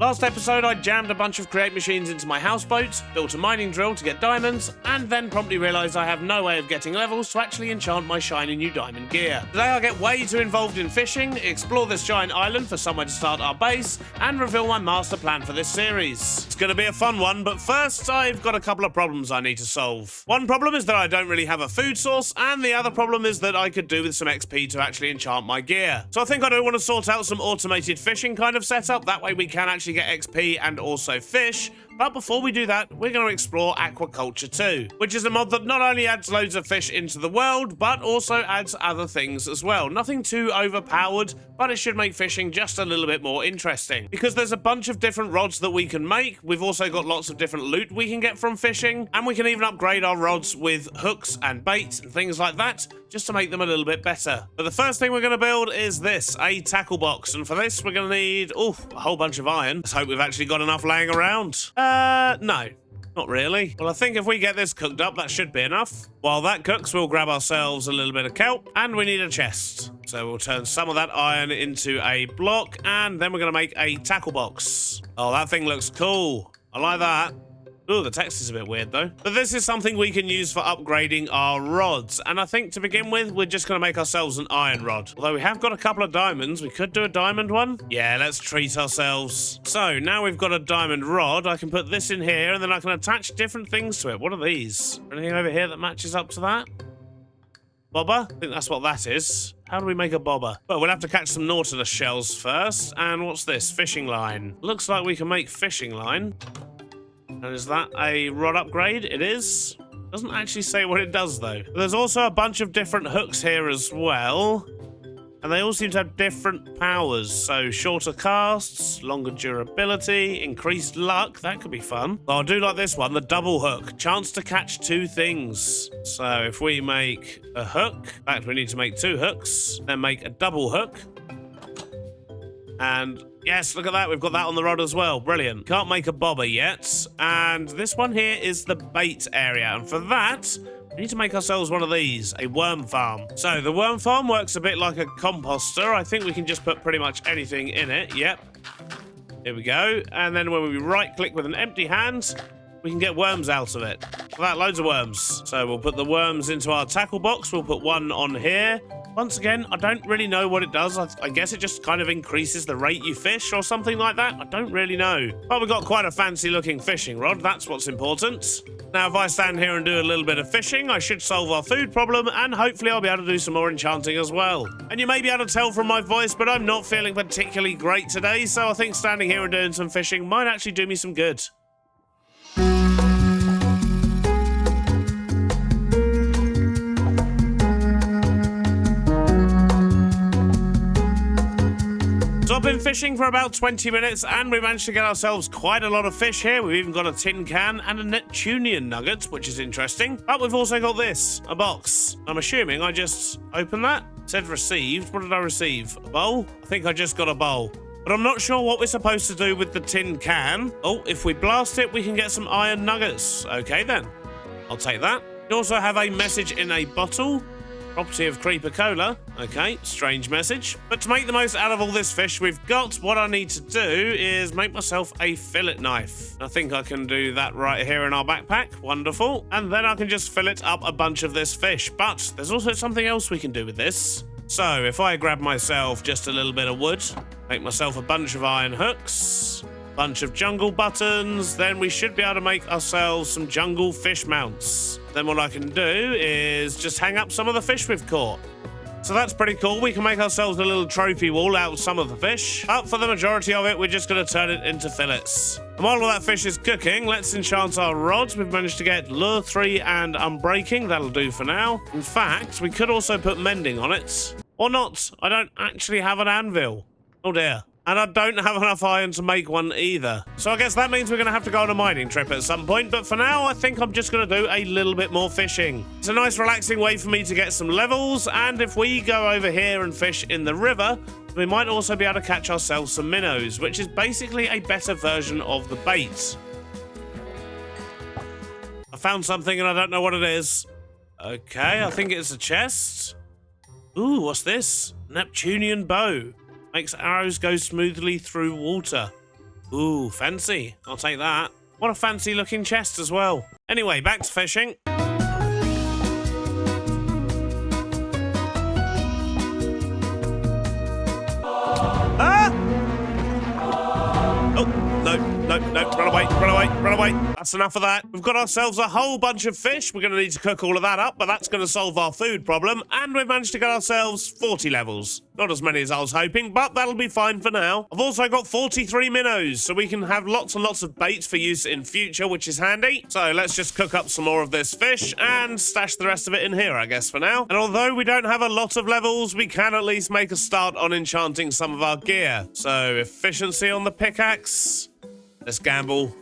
Last episode, I jammed a bunch of create machines into my houseboat, built a mining drill to get diamonds, and then promptly realised I have no way of getting levels to actually enchant my shiny new diamond gear. Today I get way too involved in fishing, explore this giant island for somewhere to start our base, and reveal my master plan for this series. It's going to be a fun one, but first I've got a couple of problems I need to solve. One problem is that I don't really have a food source, and the other problem is that I could do with some XP to actually enchant my gear. So I think I do want to sort out some automated fishing kind of setup, that way we can actually get XP and also fish. But before we do that, we're going to explore Aquaculture 2, which is a mod that not only adds loads of fish into the world, but also adds other things as well. Nothing too overpowered, but it should make fishing just a little bit more interesting. Because there's a bunch of different rods that we can make, we've also got lots of different loot we can get from fishing, and we can even upgrade our rods with hooks and baits and things like that, just to make them a little bit better. But the first thing we're going to build is this, a tackle box, and for this we're going to need, a whole bunch of iron. Let's hope we've actually got enough laying around. No. Not really. Well, I think if we get this cooked up, that should be enough. While that cooks, we'll grab ourselves a little bit of kelp, and we need a chest. So we'll turn some of that iron into a block, and then we're going to make a tackle box. Oh, that thing looks cool. I like that. Ooh, the text is a bit weird though. But this is something we can use for upgrading our rods. And I think to begin with, we're just going to make ourselves an iron rod. Although we have got a couple of diamonds, we could do a diamond one. Yeah, let's treat ourselves. So now we've got a diamond rod. I can put this in here and then I can attach different things to it. What are these? Anything over here that matches up to that? Bobber? I think that's what that is. How do we make a bobber? Well, we'll have to catch some nautilus shells first. And what's this? Fishing line. Looks like we can make fishing line. And is that a rod upgrade? It is. Doesn't actually say what it does, though. There's also a bunch of different hooks here as well. And they all seem to have different powers. So shorter casts, longer durability, increased luck. That could be fun. Well, I do like this one, the double hook. Chance to catch two things. So if we make a hook, in fact, we need to make two hooks, then make a double hook. And yes, look at that. We've got that on the rod as well. Brilliant. Can't make a bobber yet. And this one here is the bait area. And for that, we need to make ourselves one of these, a worm farm. So the worm farm works a bit like a composter. I think we can just put pretty much anything in it. Yep. Here we go. And then when we right click with an empty hand, we can get worms out of it. Look at that, loads of worms. So we'll put the worms into our tackle box. We'll put one on here. Once again, I don't really know what it does. I guess it just kind of increases the rate you fish or something like that. I don't really know. But we've got quite a fancy looking fishing rod. That's what's important. Now, if I stand here and do a little bit of fishing, I should solve our food problem, and hopefully I'll be able to do some more enchanting as well. And you may be able to tell from my voice, but I'm not feeling particularly great today, so I think standing here and doing some fishing might actually do me some good. So I've been fishing for about 20 minutes and we managed to get ourselves quite a lot of fish here. We've even got a tin can and a Neptunian nugget, which is interesting. But we've also got this, a box. I'm assuming I just opened that. It said received. What did I receive? A bowl? I think I just got a bowl. But I'm not sure what we're supposed to do with the tin can. Oh, if we blast it, we can get some iron nuggets. Okay then, I'll take that. We also have a message in a bottle. Property of Creeper Cola. Okay, strange message. But to make the most out of all this fish we've got, what I need to do is make myself a fillet knife. I think I can do that right here in our backpack. Wonderful. And then I can just fillet up a bunch of this fish. But there's also something else we can do with this. So if I grab myself just a little bit of wood, make myself a bunch of iron hooks, bunch of jungle buttons, then we should be able to make ourselves some jungle fish mounts. Then what I can do is just hang up some of the fish we've caught. So that's pretty cool. We can make ourselves a little trophy wall out of some of the fish. But for the majority of it, we're just going to turn it into fillets. And while all that fish is cooking, let's enchant our rods. We've managed to get lure 3 and unbreaking. That'll do for now. In fact, we could also put mending on it. Or not. I don't actually have an anvil. Oh dear. And I don't have enough iron to make one either. So I guess that means we're going to have to go on a mining trip at some point. But for now, I think I'm just going to do a little bit more fishing. It's a nice relaxing way for me to get some levels. And if we go over here and fish in the river, we might also be able to catch ourselves some minnows, which is basically a better version of the bait. I found something and I don't know what it is. Okay, I think it's a chest. Ooh, what's this? Neptunian bow. Makes arrows go smoothly through water. Ooh, fancy. I'll take that. What a fancy looking chest as well. Anyway, back to fishing. Ah! Oh, no, run away. That's enough of that. We've got ourselves a whole bunch of fish. We're going to need to cook all of that up, but that's going to solve our food problem. And we've managed to get ourselves 40 levels. Not as many as I was hoping, but that'll be fine for now. I've also got 43 minnows, so we can have lots and lots of bait for use in future, which is handy. So let's just cook up some more of this fish and stash the rest of it in here, I guess, for now. And although we don't have a lot of levels, we can at least make a start on enchanting some of our gear. So efficiency on the pickaxe. Let's gamble.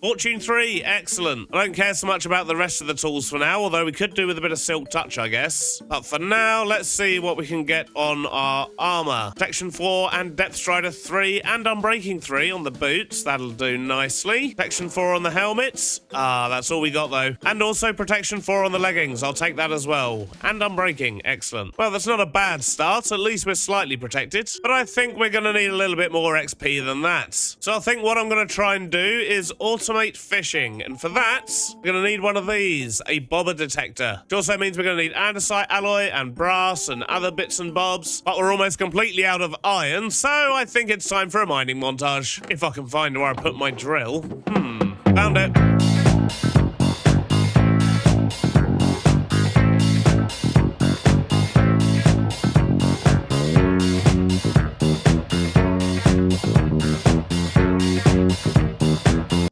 Fortune 3, excellent. I don't care so much about the rest of the tools for now, although we could do with a bit of silk touch, I guess. But for now, let's see what we can get on our armor. Protection 4 and Depth Strider 3 and Unbreaking 3 on the boots. That'll do nicely. Protection 4 on the helmets. Ah, that's all we got though. And also Protection 4 on the leggings. I'll take that as well. And Unbreaking, excellent. Well, that's not a bad start. At least we're slightly protected. But I think we're going to need a little bit more XP than that. So I think what I'm going to try and do is automate fishing, and for that we're going to need one of these, a bobber detector, which also means we're going to need andesite alloy and brass and other bits and bobs, but we're almost completely out of iron, so I think it's time for a mining montage. If I can find where I put my drill. Found it.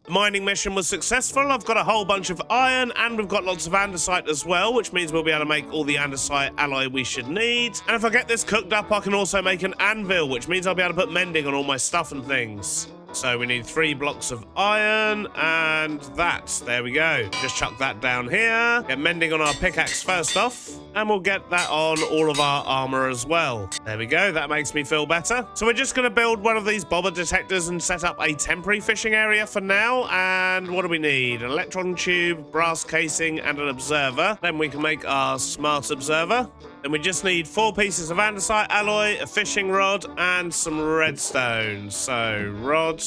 Mining mission was successful. I've got a whole bunch of iron and we've got lots of andesite as well, which means we'll be able to make all the andesite alloy we should need. And if I get this cooked up, I can also make an anvil, which means I'll be able to put mending on all my stuff and things. So we need 3 blocks of iron and that. There we go. Just chuck that down here. Get mending on our pickaxe first off. And we'll get that on all of our armor as well. There we go. That makes me feel better. So we're just going to build one of these bobber detectors and set up a temporary fishing area for now. And what do we need? An electron tube, brass casing, and an observer. Then we can make our smart observer. Then we just need 4 pieces of andesite alloy, a fishing rod, and some redstone. So, rod,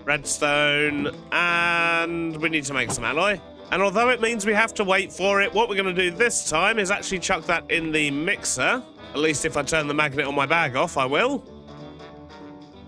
redstone, and we need to make some alloy. And although it means we have to wait for it, what we're going to do this time is actually chuck that in the mixer. At least if I turn the magnet on my bag off, I will.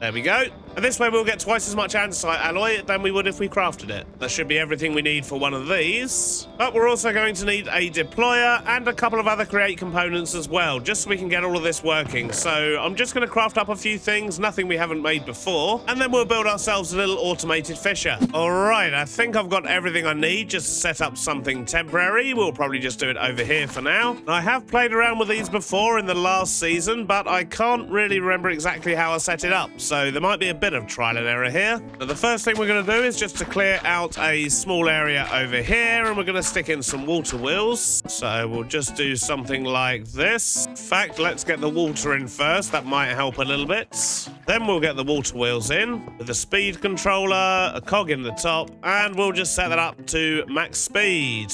There we go. And this way we'll get twice as much andesite alloy than we would if we crafted it. That should be everything we need for one of these. But we're also going to need a deployer and a couple of other create components as well, just so we can get all of this working. So I'm just going to craft up a few things, nothing we haven't made before, and then we'll build ourselves a little automated fisher. All right, I think I've got everything I need just to set up something temporary. We'll probably just do it over here for now. I have played around with these before in the last season, but I can't really remember exactly how I set it up. So there might be a bit of trial and error here. Now, the first thing we're going to do is just to clear out a small area over here, and we're going to stick in some water wheels. So we'll just do something like this. In fact, let's get the water in first. That might help a little bit. Then we'll get the water wheels in with a speed controller, a cog in the top, and we'll just set that up to max speed.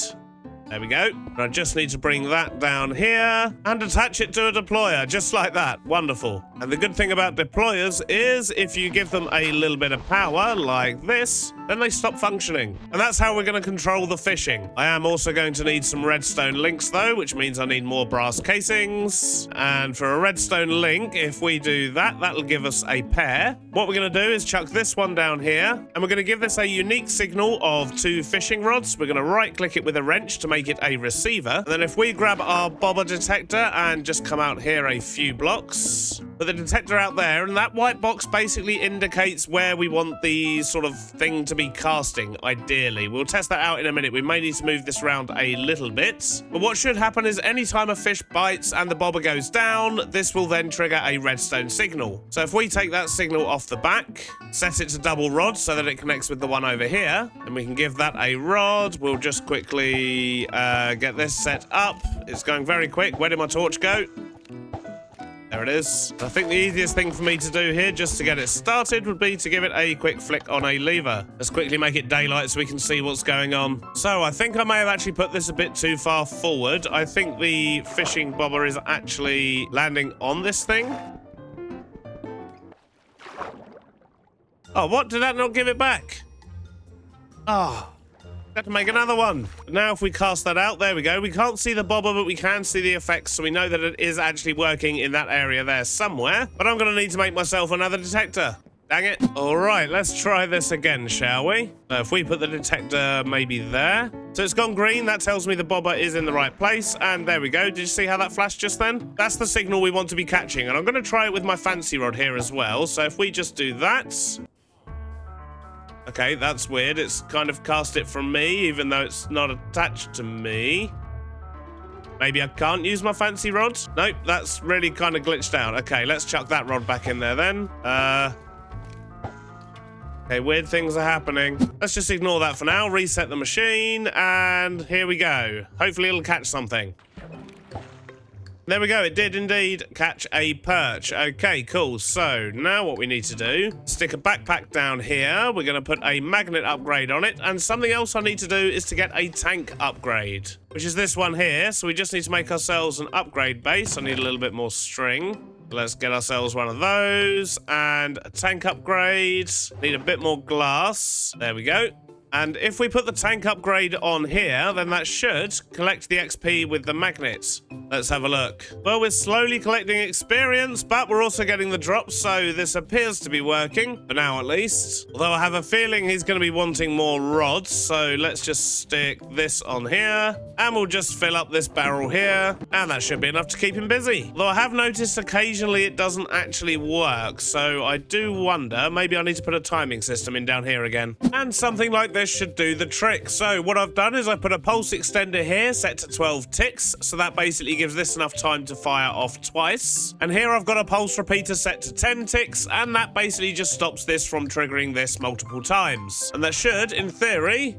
There we go. And I just need to bring that down here and attach it to a deployer, just like that. Wonderful. And the good thing about deployers is if you give them a little bit of power, like this, then they stop functioning. And that's how we're going to control the fishing. I am also going to need some redstone links, though, which means I need more brass casings. And for a redstone link, if we do that, that'll give us a pair. What we're going to do is chuck this one down here, and we're going to give this a unique signal of 2 fishing rods. We're going to right-click it with a wrench to make it a receiver. And then if we grab our bobber detector and just come out here a few blocks, with the detector out there, and that white box basically indicates where we want the sort of thing to be casting, ideally. We'll test that out in a minute. We may need to move this around a little bit. But what should happen is anytime a fish bites and the bobber goes down, this will then trigger a redstone signal. So if we take that signal off the back, set it to double rod so that it connects with the one over here, and we can give that a rod. We'll just quickly get this set up. It's going very quick. Where did my torch go? There it is. I think the easiest thing for me to do here, just to get it started, would be to give it a quick flick on a lever. Let's quickly make it daylight so we can see what's going on. So I think I may have actually put this a bit too far forward. I think the fishing bobber is actually landing on this thing. Oh, what? Did that not give it back? Oh, got to make another one. Now if we cast that out, there we go. We can't see the bobber, but we can see the effects, so we know that it is actually working in that area there somewhere. But I'm going to need to make myself another detector. Dang it. All right, let's try this again, shall we? So if we put the detector maybe there. So it's gone green. That tells me the bobber is in the right place. And there we go. Did you see how that flashed just then? That's the signal we want to be catching. And I'm going to try it with my fancy rod here as well. So if we just do that. Okay, that's weird. It's kind of cast it from me, even though it's not attached to me. Maybe I can't use my fancy rod? Nope, that's really kind of glitched out. Okay, let's chuck that rod back in there then. Okay, weird things are happening. Let's just ignore that for now, reset the machine, and here we go. Hopefully it'll catch something. There we go, it did indeed catch a perch. Okay, cool. So now what we need to do, stick a backpack down here. We're going to put a magnet upgrade on it. And something else I need to do is to get a tank upgrade, which is this one here. So we just need to make ourselves an upgrade base. I need a little bit more string. Let's get ourselves one of those and a tank upgrade. Need a bit more glass. There we go. And if we put the tank upgrade on here, then that should collect the XP with the magnets. Let's have a look. Well, we're slowly collecting experience, but we're also getting the drops, so this appears to be working, for now at least. Although I have a feeling he's going to be wanting more rods, so let's just stick this on here, and we'll just fill up this barrel here, and that should be enough to keep him busy. Although I have noticed occasionally it doesn't actually work, so I do wonder, maybe I need to put a timing system in down here again. And something like this should do the trick. So what I've done is I put a pulse extender here set to 12 ticks, so that basically gives this enough time to fire off twice. And here I've got a pulse repeater set to 10 ticks, and that basically just stops this from triggering this multiple times. And that should, in theory...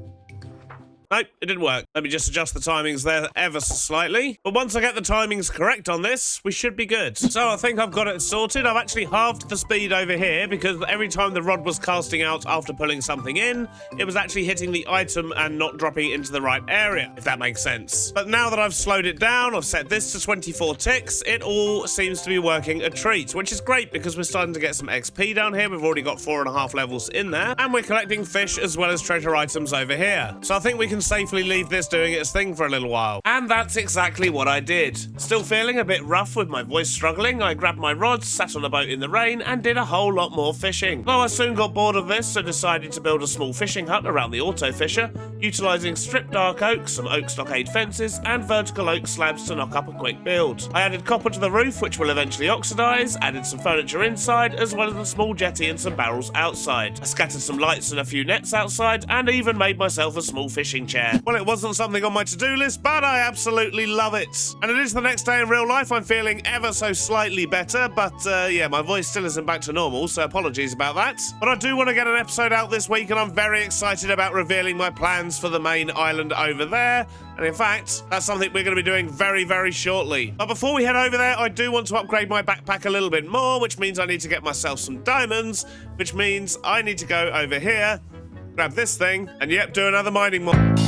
Nope, it didn't work. Let me just adjust the timings there ever so slightly. But once I get the timings correct on this, we should be good. So I think I've got it sorted. I've actually halved the speed over here because every time the rod was casting out after pulling something in, it was actually hitting the item and not dropping it into the right area, if that makes sense. But now that I've slowed it down, I've set this to 24 ticks, it all seems to be working a treat, which is great because we're starting to get some XP down here. We've already got 4.5 levels in there, and we're collecting fish as well as treasure items over here. So I think we can safely leave this doing its thing for a little while. And that's exactly what I did. Still feeling a bit rough with my voice struggling, I grabbed my rods, sat on a boat in the rain, and did a whole lot more fishing. Though I soon got bored of this, so decided to build a small fishing hut around the auto fisher, utilising stripped dark oak, some oak stockade fences, and vertical oak slabs to knock up a quick build. I added copper to the roof, which will eventually oxidise, added some furniture inside, as well as a small jetty and some barrels outside. I scattered some lights and a few nets outside, and even made myself a small fishing chair. Well, it wasn't something on my to-do list, but I absolutely love it. And it is the next day in real life. I'm feeling ever so slightly better, but yeah, my voice still isn't back to normal, so apologies about that. But I do want to get an episode out this week, and I'm very excited about revealing my plans for the main island over there. And in fact, that's something we're going to be doing very, very shortly. But before we head over there, I do want to upgrade my backpack a little bit more, which means I need to get myself some diamonds, which means I need to go over here, grab this thing, and yep, do another mining mod.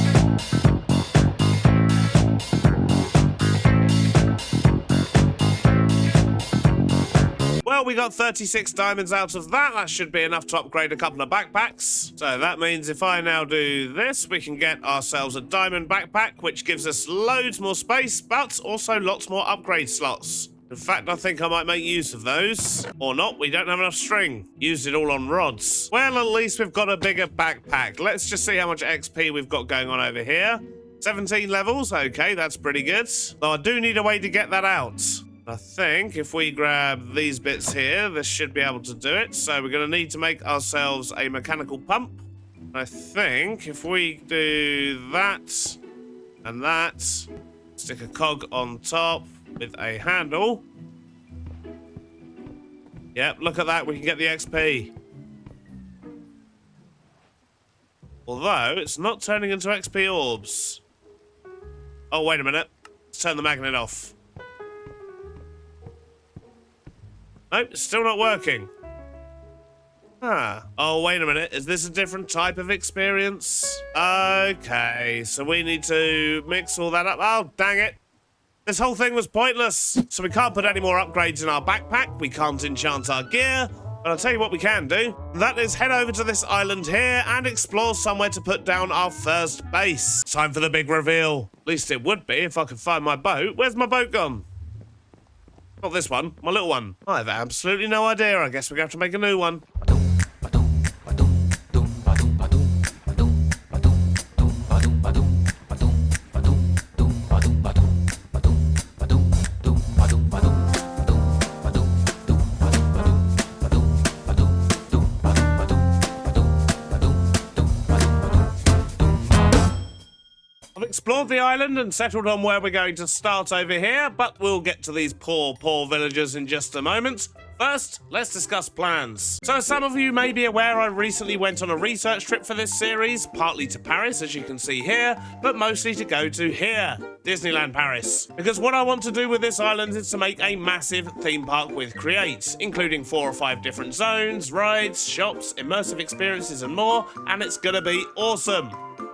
Well, we got 36 diamonds out of that. That should be enough to upgrade a couple of backpacks. So that means if I now do this, we can get ourselves a diamond backpack, which gives us loads more space, but also lots more upgrade slots. In fact, I think I might make use of those. Or not, we don't have enough string. Used it all on rods. Well, at least we've got a bigger backpack. Let's just see how much XP we've got going on over here. 17 levels, okay, that's pretty good. Though I do need a way to get that out. I think if we grab these bits here, this should be able to do it. So we're going to need to make ourselves a mechanical pump. I think if we do that and that, stick a cog on top with a handle. Yep, look at that, we can get the XP. Although, it's not turning into XP orbs. Oh, wait a minute. Let's turn the magnet off. Nope, it's still not working. Oh, wait a minute. Is this a different type of experience? Okay, so we need to mix all that up. Oh, dang it. This whole thing was pointless. So we can't put any more upgrades in our backpack. We can't enchant our gear. But I'll tell you what we can do. That is head over to this island here and explore somewhere to put down our first base. Time for the big reveal. At least it would be if I could find my boat. Where's my boat gone? Not this one, my little one. I have absolutely no idea. I guess we're going to have to make a new one. Explored the island and settled on where we're going to start over here, but we'll get to these poor villagers in just a moment. First, let's discuss plans. So as some of you may be aware, I recently went on a research trip for this series, partly to Paris, as you can see here, but mostly to go to here, Disneyland Paris. Because what I want to do with this island is to make a massive theme park with Create, including 4 or 5 different zones, rides, shops, immersive experiences and more, and it's gonna be awesome.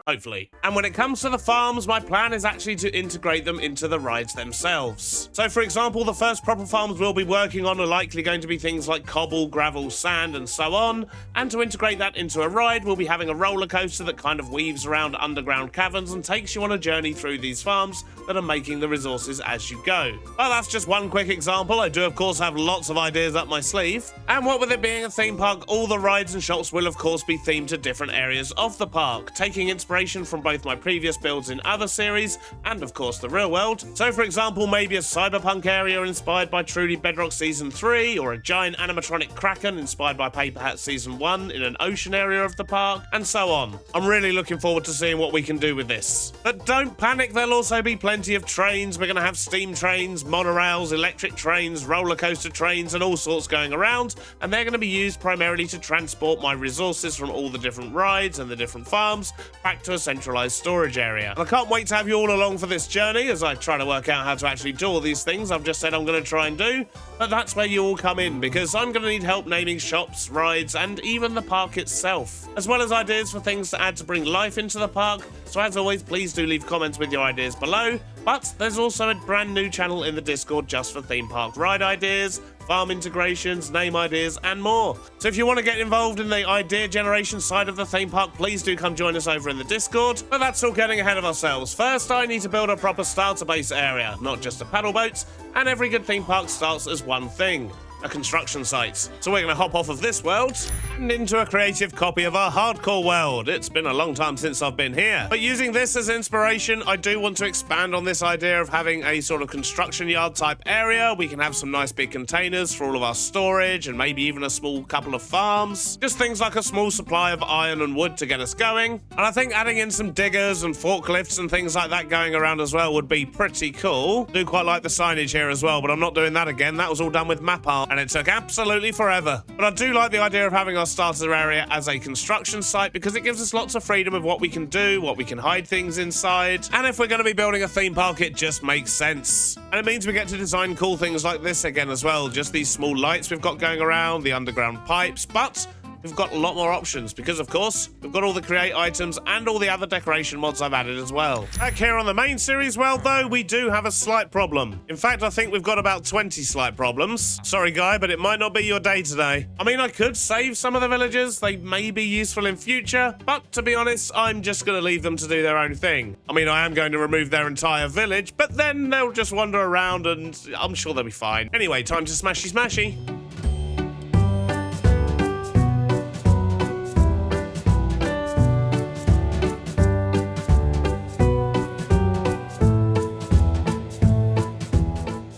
Hopefully. And when it comes to the farms, my plan is actually to integrate them into the rides themselves. So for example, the first proper farms we'll be working on are likely going to be things like cobble, gravel, sand, and so on. And to integrate that into a ride, we'll be having a roller coaster that kind of weaves around underground caverns and takes you on a journey through these farms that are making the resources as you go. Well, that's just one quick example. I do of course have lots of ideas up my sleeve. And what with it being a theme park, all the rides and shops will of course be themed to different areas of the park, taking inspiration from both my previous builds in other series and of course the real world. So for example, maybe a cyberpunk area inspired by Truly Bedrock Season 3, or a giant animatronic kraken inspired by Paper Hat Season 1 in an ocean area of the park, and so on. I'm really looking forward to seeing what we can do with this. But don't panic, there'll also be plenty of trains. We're going to have steam trains, monorails, electric trains, roller coaster trains, and all sorts going around, and they're going to be used primarily to transport my resources from all the different rides and the different farms back to a centralized storage area. And I can't wait to have you all along for this journey as I try to work out how to actually do all these things I've just said I'm going to try and do. But that's where you all come in, because I'm going to need help naming shops, rides, and even the park itself, as well as ideas for things to add to bring life into the park. So as always, please do leave comments with your ideas below. But there's also a brand new channel in the Discord just for theme park ride ideas, farm integrations, name ideas, and more. So if you want to get involved in the idea generation side of the theme park, please do come join us over in the Discord. But that's all getting ahead of ourselves. First, I need to build a proper starter base area, not just a paddle boat, and every good theme park starts as one thing: a construction site. So we're going to hop off of this world and into a creative copy of our hardcore world. It's been a long time since I've been here, but using this as inspiration, I do want to expand on this idea of having a sort of construction yard type area. We can have some nice big containers for all of our storage and maybe even a small couple of farms. Just things like a small supply of iron and wood to get us going. And I think adding in some diggers and forklifts and things like that going around as well would be pretty cool. I do quite like the signage here as well, but I'm not doing that again. That was all done with map art, and it took absolutely forever. But I do like the idea of having our starter area as a construction site, because it gives us lots of freedom of what we can do, what we can hide things inside, and if we're going to be building a theme park, it just makes sense. And it means we get to design cool things like this again as well, just these small lights we've got going around, the underground pipes, but we've got a lot more options because, of course, we've got all the create items and all the other decoration mods I've added as well. Back here on the main series world, though, we do have a slight problem. In fact, I think we've got about 20 slight problems. Sorry, Guy, but it might not be your day today. I mean, I could save some of the villagers. They may be useful in future, but to be honest, I'm just going to leave them to do their own thing. I mean, I am going to remove their entire village, but then they'll just wander around and I'm sure they'll be fine. Anyway, time to smashy smashy.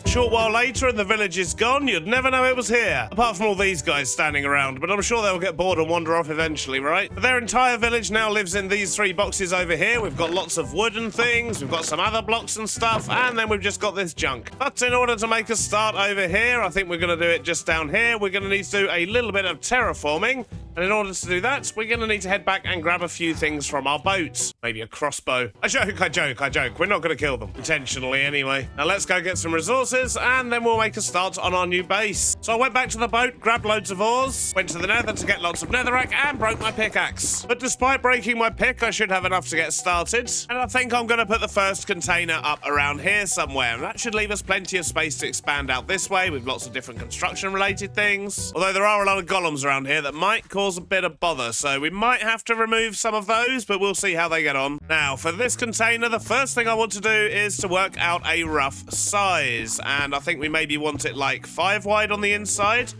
Short while later and the village is gone. You'd never know it was here, apart from all these guys standing around, but I'm sure they'll get bored and wander off eventually, right? But their entire village now lives in these 3 boxes over here. We've got lots of wooden things, we've got some other blocks and stuff, and then we've just got this junk. But in order to make a start over here, I think we're going to do it just down here. We're going to need to do a little bit of terraforming, And in order to do that, we're going to need to head back and grab a few things from our boat. Maybe a crossbow. I joke. We're not going to kill them. Intentionally, anyway. Now let's go get some resources, and then we'll make a start on our new base. So I went back to the boat, grabbed loads of ores, went to the nether to get lots of netherrack, and broke my pickaxe. But despite breaking my pick, I should have enough to get started. And I think I'm going to put the first container up around here somewhere. And that should leave us plenty of space to expand out this way with lots of different construction-related things. Although there are a lot of golems around here that might cause a bit of bother, so we might have to remove some of those, but we'll see how they get on. Now, for this container, the first thing I want to do is to work out a rough size, and I think we maybe want it like 5 wide on the inside.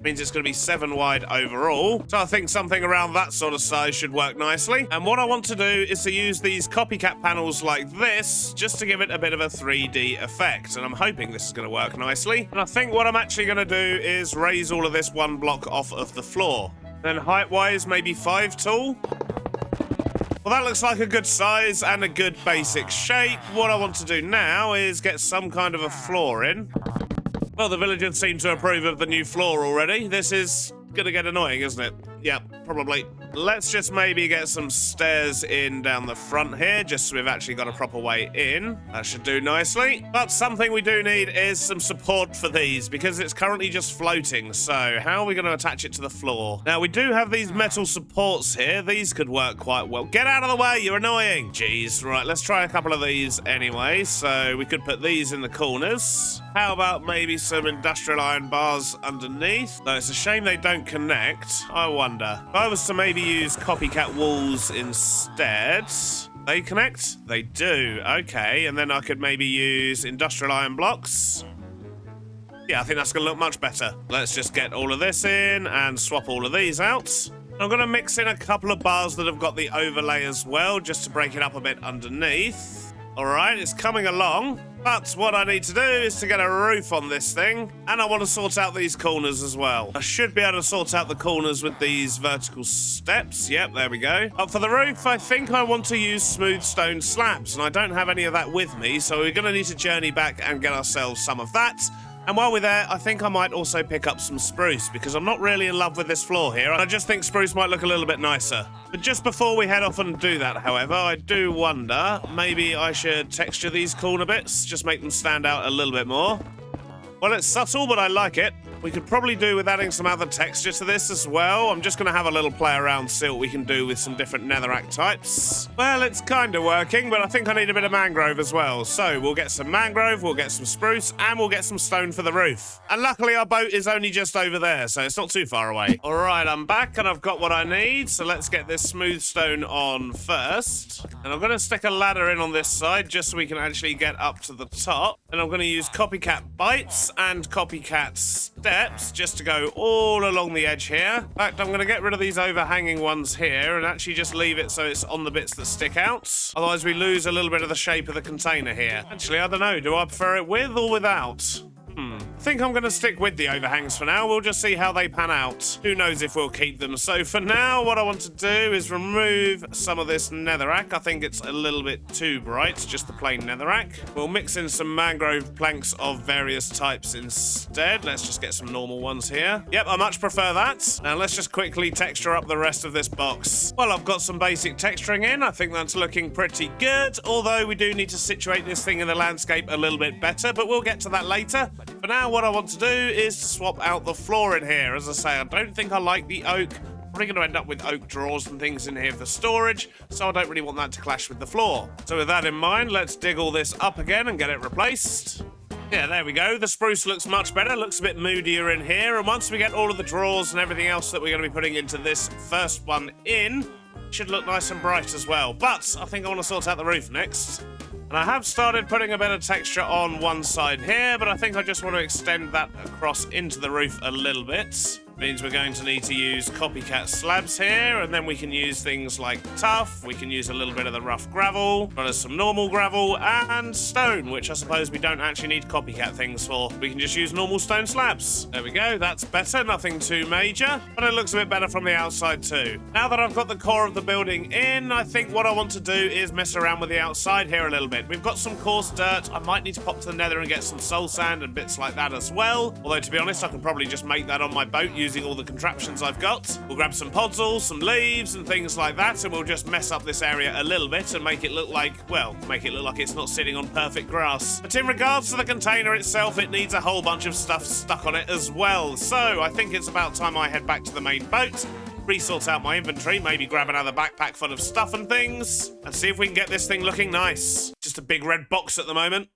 Means it's going to be 7 wide overall. So I think something around that sort of size should work nicely. And what I want to do is to use these copycat panels like this, just to give it a bit of a 3D effect. And I'm hoping this is going to work nicely. And I think what I'm actually going to do is raise all of this 1 block off of the floor. Then height-wise, maybe 5 tall. Well, that looks like a good size and a good basic shape. What I want to do now is get some kind of a floor in. Well, the villagers seem to approve of the new floor already. This is gonna get annoying, isn't it? Yeah, probably. Let's just maybe get some stairs in down the front here, just so we've actually got a proper way in. That should do nicely. But something we do need is some support for these, because it's currently just floating. So how are we going to attach it to the floor? Now, we do have these metal supports here. These could work quite well. Get out of the way, you're annoying. Jeez, right, let's try a couple of these anyway. So we could put these in the corners. How about maybe some industrial iron bars underneath? Though it's a shame they don't connect. I wonder. If I was to maybe use copycat walls instead. They connect? They do. Okay, and then I could maybe use industrial iron blocks. Yeah, I think that's going to look much better. Let's just get all of this in and swap all of these out. I'm going to mix in a couple of bars that have got the overlay as well, just to break it up a bit underneath. All right, it's coming along. But what I need to do is to get a roof on this thing, and I want to sort out these corners as well. I should be able to sort out the corners with these vertical steps. Yep, there we go. But for the roof, I think I want to use smooth stone slabs, and I don't have any of that with me, so we're going to need to journey back and get ourselves some of that. And while we're there, I think I might also pick up some spruce, because I'm not really in love with this floor here. I just think spruce might look a little bit nicer. But just before we head off and do that, however, I do wonder, maybe I should texture these corner bits, just make them stand out a little bit more. Well, it's subtle, but I like it. We could probably do with adding some other texture to this as well. I'm just going to have a little play around, see what we can do with some different netherrack types. Well, it's kind of working, but I think I need a bit of mangrove as well. So we'll get some mangrove, we'll get some spruce, and we'll get some stone for the roof. And luckily our boat is only just over there, so it's not too far away. All right, I'm back and I've got what I need. So let's get this smooth stone on first. And I'm going to stick a ladder in on this side just so we can actually get up to the top. And I'm going to use copycat bites and copycat steps just to go all along the edge here. In fact, I'm going to get rid of these overhanging ones here and actually just leave it so it's on the bits that stick out. Otherwise, we lose a little bit of the shape of the container here. Actually, I don't know. Do I prefer it with or without? I think I'm going to stick with the overhangs for now. We'll just see how they pan out. Who knows if we'll keep them. So for now, what I want to do is remove some of this netherrack. I think it's a little bit too bright, just the plain netherrack. We'll mix in some mangrove planks of various types instead. Let's just get some normal ones here. Yep, I much prefer that. Now let's just quickly texture up the rest of this box. Well, I've got some basic texturing in. I think that's looking pretty good, although we do need to situate this thing in the landscape a little bit better, but we'll get to that later. For now, what I want to do is to swap out the floor in here. As I say, I don't think I like the oak. Probably going to end up with oak drawers and things in here for storage, so I don't really want that to clash with the floor. So with that in mind, let's dig all this up again and get it replaced. Yeah, there we go. The spruce looks much better, looks a bit moodier in here, and once we get all of the drawers and everything else that we're going to be putting into this first one in, it should look nice and bright as well. But I think I want to sort out the roof next. And I have started putting a bit of texture on one side here, but I think I just want to extend that across into the roof a little bit. Means we're going to need to use copycat slabs here, and then we can use things like tuff, we can use a little bit of the rough gravel, as some normal gravel, and stone, which I suppose we don't actually need copycat things for. We can just use normal stone slabs. There we go, that's better, nothing too major, but it looks a bit better from the outside too. Now that I've got the core of the building in, I think what I want to do is mess around with the outside here a little bit. We've got some coarse dirt, I might need to pop to the nether and get some soul sand and bits like that as well, although to be honest, I can probably just make that on my boat using using all the contraptions I've got. We'll grab some podzels, some leaves and things like that, and we'll just mess up this area a little bit and make it look like, well, make it look like it's not sitting on perfect grass. But in regards to the container itself, it needs a whole bunch of stuff stuck on it as well. So I think it's about time I head back to the main boat, resort out my inventory, maybe grab another backpack full of stuff and things, and see if we can get this thing looking nice. Just a big red box at the moment.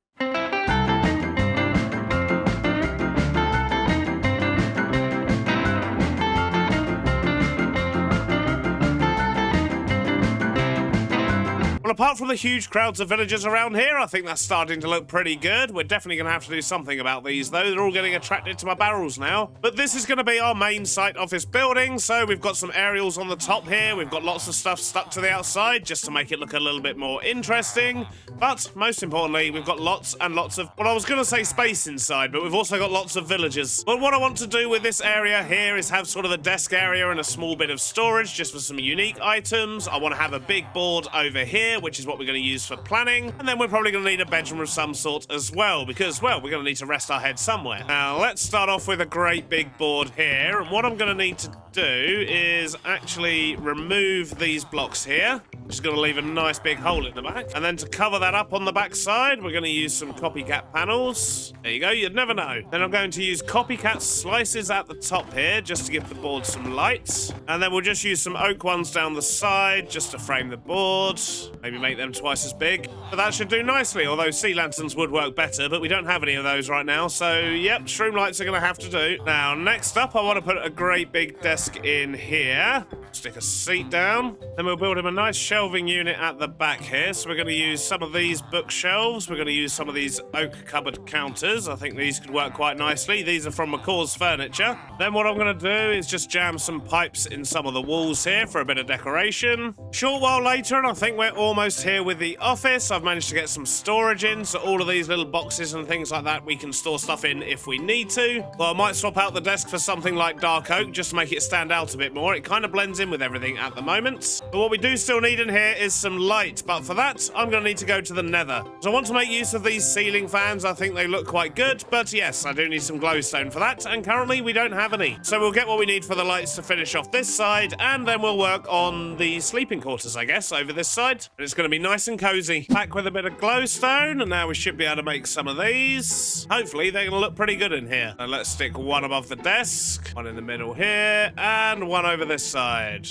Well, apart from the huge crowds of villagers around here, I think that's starting to look pretty good. We're definitely going to have to do something about these, though. They're all getting attracted to my barrels now. But this is going to be our main site of this building, so we've got some aerials on the top here. We've got lots of stuff stuck to the outside just to make it look a little bit more interesting. But most importantly, we've got lots and lots of, well, I was going to say space inside, but we've also got lots of villagers. But what I want to do with this area here is have sort of a desk area and a small bit of storage just for some unique items. I want to have a big board over here, which is what we're going to use for planning, and then we're probably going to need a bedroom of some sort as well, because, well, we're going to need to rest our heads somewhere. Now, let's start off with a great big board here, and what I'm going to need to do is actually remove these blocks here. Just going to leave a nice big hole in the back, and then to cover that up on the back side, we're going to use some copycat panels. There you go, you'd never know. Then I'm going to use copycat slices at the top here, just to give the board some light, and then we'll just use some oak ones down the side, just to frame the board. Maybe make them twice as big, but that should do nicely, although sea lanterns would work better, but we don't have any of those right now, so yep, shroom lights are going to have to do. Now, next up, I want to put a great big desk in here, stick a seat down, then we'll build him a nice shelving unit at the back here, so we're going to use some of these bookshelves, we're going to use some of these oak cupboard counters. I think these could work quite nicely. These are from McCaw's Furniture. Then what I'm going to do is just jam some pipes in some of the walls here for a bit of decoration. Short while later, and I think we're almost here with the office. I've managed to get some storage in, so all of these little boxes and things like that we can store stuff in if we need to. Well, I might swap out the desk for something like dark oak just to make it stand out a bit more. It kind of blends in with everything at the moment. But what we do still need in here is some light, but for that I'm going to need to go to the nether. So I want to make use of these ceiling fans. I think they look quite good, but yes, I do need some glowstone for that, and currently we don't have any. So we'll get what we need for the lights to finish off this side, and then we'll work on the sleeping quarters, I guess, over this side. And it's going to be nice and cozy. Pack with a bit of glowstone, and now we should be able to make some of these. Hopefully they're going to look pretty good in here. And let's stick one above the desk, one in the middle here, and one over this side.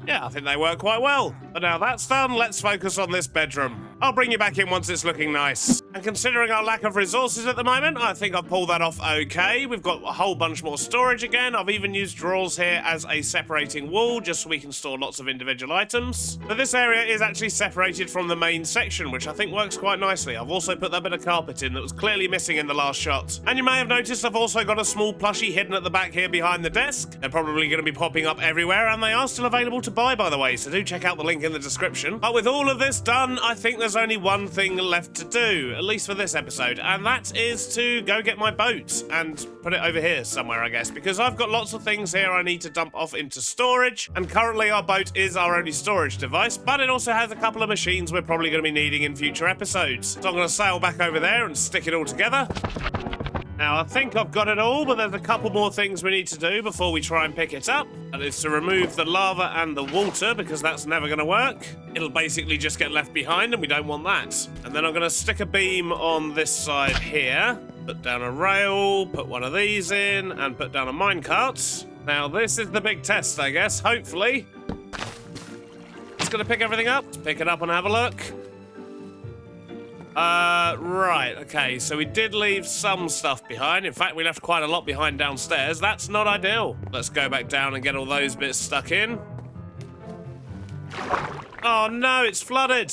Yeah, I think they work quite well. But now that's done, let's focus on this bedroom. I'll bring you back in once it's looking nice. And considering our lack of resources at the moment, I think I've pulled that off okay. We've got a whole bunch more storage again. I've even used drawers here as a separating wall, just so we can store lots of individual items. But this area is actually separated from the main section, which I think works quite nicely. I've also put that bit of carpet in that was clearly missing in the last shot. And you may have noticed I've also got a small plushie hidden at the back here behind the desk. They're probably going to be popping up everywhere, and they are still available to buy, by the way, so do check out the link in the description. But with all of this done, I think there's only one thing left to do, at least for this episode, and that is to go get my boat and put it over here somewhere, I guess, because I've got lots of things here I need to dump off into storage, and currently our boat is our only storage device, but it also has a couple of machines we're probably going to be needing in future episodes. So I'm going to sail back over there and stick it all together. Now, I think I've got it all, but there's a couple more things we need to do before we try and pick it up. That is to remove the lava and the water, because that's never going to work. It'll basically just get left behind, and we don't want that. And then I'm going to stick a beam on this side here, put down a rail, put one of these in, and put down a minecart. Now, this is the big test, I guess, hopefully. It's going to pick everything up. Let's pick it up and have a look. Right, okay, so we did leave some stuff behind. In fact, we left quite a lot behind downstairs. That's not ideal. Let's go back down and get all those bits stuck in. Oh no, it's flooded.